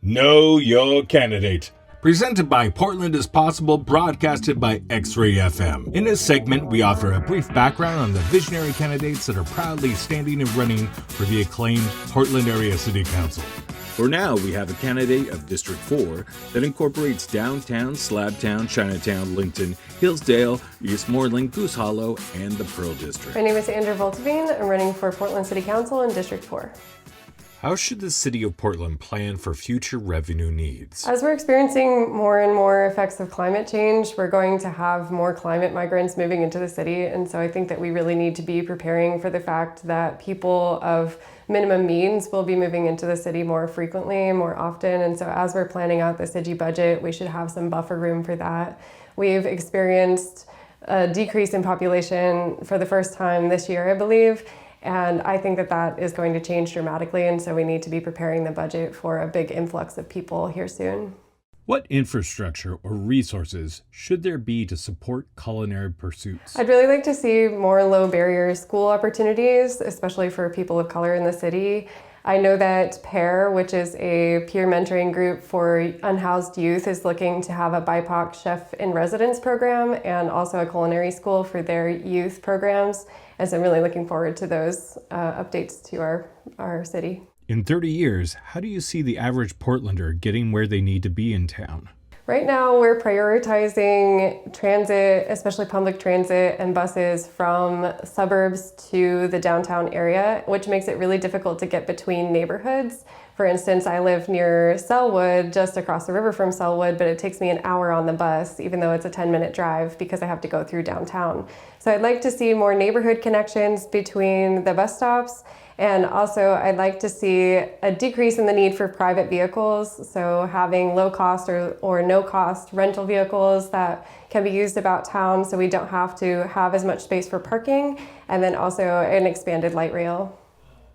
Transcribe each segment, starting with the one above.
Know Your Candidate. Presented by Portland is Possible, broadcasted by XRAY FM. In this segment, we offer a brief background on the visionary candidates that are proudly standing and running for the acclaimed Portland Area City Council. For now, we have a candidate of District 4 that incorporates downtown, Slabtown, Chinatown, Linton, Hillsdale, Eastmoreland, Goose Hollow, and the Pearl District. My name is Andra Vltavín. I'm running for Portland City Council in District 4. How should the City of Portland plan for future revenue needs? As we're experiencing more and more effects of climate change, we're going to have more climate migrants moving into the city. And so I think that we really need to be preparing for the fact that people of minimum means will be moving into the city more frequently, more often. And so as we're planning out the city budget, we should have some buffer room for that. We've experienced a decrease in population for the first time this year, I believe. And I think that that is going to change dramatically, and so we need to be preparing the budget for a big influx of people here soon. What infrastructure or resources should there be to support culinary pursuits? I'd really like to see more low-barrier school opportunities, especially for people of color in the city. I know that PAIR, which is a peer mentoring group for unhoused youth, is looking to have a BIPOC chef in residence program and also a culinary school for their youth programs. And so I'm really looking forward to those updates to our city. In 30 years, how do you see the average Portlander getting where they need to be in town? Right now, we're prioritizing transit, especially public transit and buses from suburbs to the downtown area, which makes it really difficult to get between neighborhoods. For instance, I live near Selwood, just across the river from Selwood, but it takes me an hour on the bus, even though it's a 10-minute drive because I have to go through downtown. So I'd like to see more neighborhood connections between the bus stops. And also, I'd like to see a decrease in the need for private vehicles, so having low-cost or no-cost rental vehicles that can be used about town so we don't have to have as much space for parking, and then also an expanded light rail.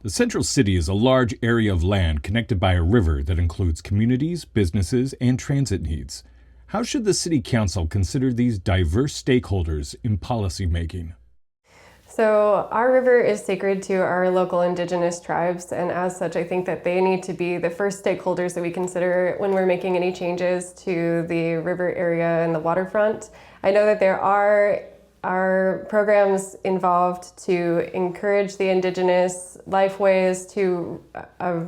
The Central City is a large area of land connected by a river that includes communities, businesses, and transit needs. How should the City Council consider these diverse stakeholders in policymaking? So our river is sacred to our local indigenous tribes, and as such, I think that they need to be the first stakeholders that we consider when we're making any changes to the river area and the waterfront. I know that there are programs involved to encourage the indigenous lifeways to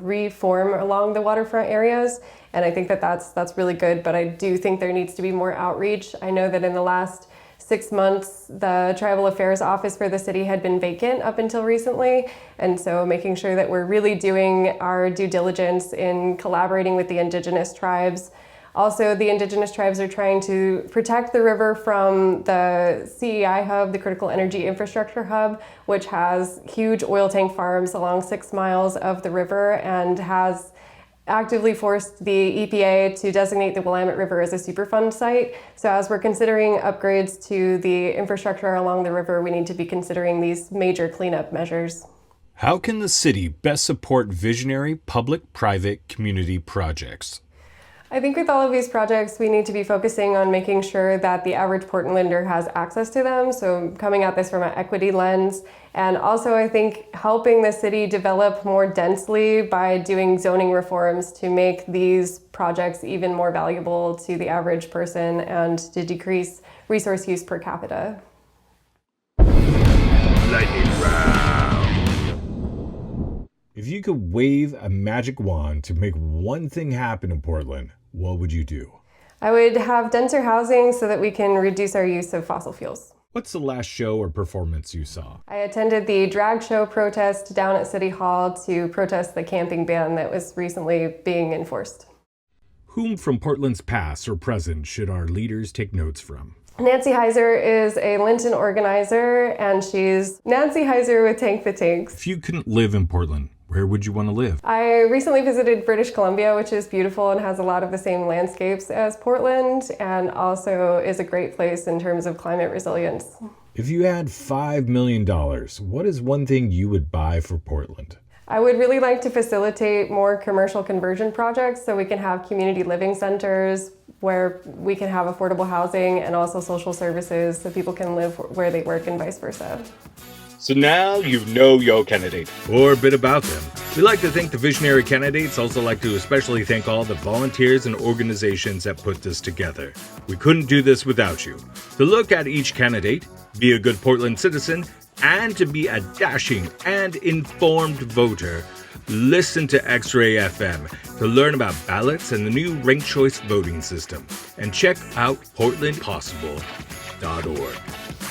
reform along the waterfront areas, and I think that that's really good, but I do think there needs to be more outreach. I know that in the last 6 months, the Tribal Affairs Office for the city had been vacant up until recently, and so making sure that we're really doing our due diligence in collaborating with the indigenous tribes. Also, the indigenous tribes are trying to protect the river from the CEI hub, the Critical Energy Infrastructure Hub, which has huge oil tank farms along 6 miles of the river and has actively forced the EPA to designate the Willamette River as a Superfund site. So as we're considering upgrades to the infrastructure along the river, we need to be considering these major cleanup measures. How can the city best support visionary public-private community projects? I think with all of these projects, we need to be focusing on making sure that the average Portlander has access to them. So coming at this from an equity lens. And also, I think helping the city develop more densely by doing zoning reforms to make these projects even more valuable to the average person and to decrease resource use per capita. Lightning round. If you could wave a magic wand to make one thing happen in Portland, what would you do? I would have denser housing so that we can reduce our use of fossil fuels. What's the last show or performance you saw? I attended the drag show protest down at City Hall to protest the camping ban that was recently being enforced. Whom from Portland's past or present should our leaders take notes from? Nancy Heiser is a Linton organizer, and she's Nancy Heiser with Tank the Tanks. If you couldn't live in Portland, where would you want to live? I recently visited British Columbia, which is beautiful and has a lot of the same landscapes as Portland, and also is a great place in terms of climate resilience. If you had $5 million, what is one thing you would buy for Portland? I would really like to facilitate more commercial conversion projects so we can have community living centers where we can have affordable housing and also social services so people can live where they work and vice versa. So now you know your candidate, or a bit about them. We like to thank the visionary candidates, also like to especially thank all the volunteers and organizations that put this together. We couldn't do this without you. To look at each candidate, be a good Portland citizen, and to be a dashing and informed voter, listen to X-Ray FM to learn about ballots and the new ranked choice voting system. And check out portlandpossible.org.